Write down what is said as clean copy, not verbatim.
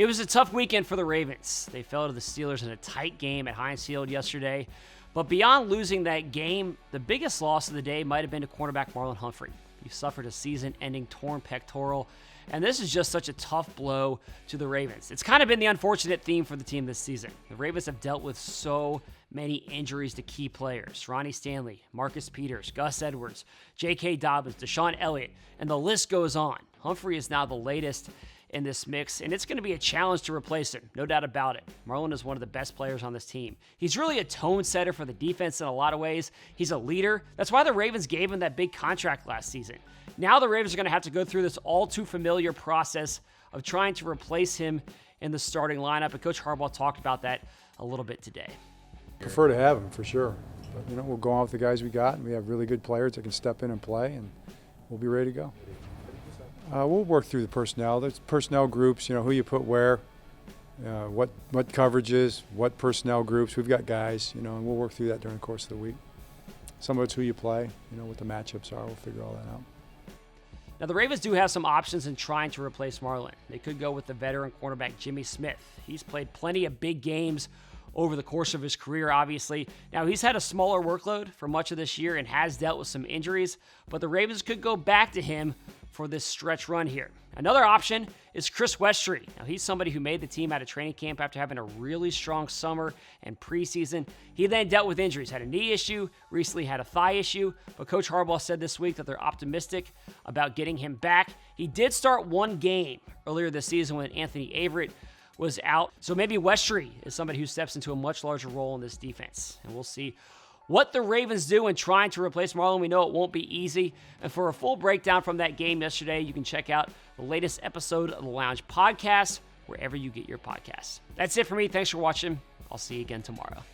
It was a tough weekend for the Ravens. They fell to the Steelers in a tight game at Heinz Field yesterday. But beyond losing that game, the biggest loss of the day might have been to cornerback Marlon Humphrey. He suffered a season-ending torn pectoral, and this is just such a tough blow to the Ravens. It's kind of been the unfortunate theme for the team this season. The Ravens have dealt with so many injuries to key players. Ronnie Stanley, Marcus Peters, Gus Edwards, J.K. Dobbins, Deshaun Elliott, and the list goes on. Humphrey is now the latest in this mix, and it's going to be a challenge to replace him, no doubt about it. Marlon is one of the best players on this team. He's really a tone setter for the defense in a lot of ways. He's a leader. That's why the Ravens gave him that big contract last season. Now the Ravens are going to have to go through this all too familiar process of trying to replace him in the starting lineup, and Coach Harbaugh talked about that a little bit today. Prefer to have him for sure, but we'll go on with the guys we got, and we have really good players that can step in and play, and we'll be ready to go. We'll work through the personnel. There's personnel groups, who you put where, what coverages, what personnel groups. We've got guys, and we'll work through that during the course of the week. Some of it's who you play, what the matchups are. We'll figure all that out. Now, the Ravens do have some options in trying to replace Marlon. They could go with the veteran cornerback Jimmy Smith. He's played plenty of big games over the course of his career, obviously. Now, he's had a smaller workload for much of this year and has dealt with some injuries, but the Ravens could go back to him for this stretch run here. Another option is Chris Westry. Now, he's somebody who made the team out of training camp after having a really strong summer and preseason. He then dealt with injuries, had a knee issue, recently had a thigh issue, but Coach Harbaugh said this week that they're optimistic about getting him back. He did start one game earlier this season when Anthony Averett was out, so maybe Westry is somebody who steps into a much larger role in this defense, and we'll see what the Ravens do in trying to replace Marlon. We know it won't be easy. And for a full breakdown from that game yesterday, you can check out the latest episode of the Lounge Podcast, wherever you get your podcasts. That's it for me. Thanks for watching. I'll see you again tomorrow.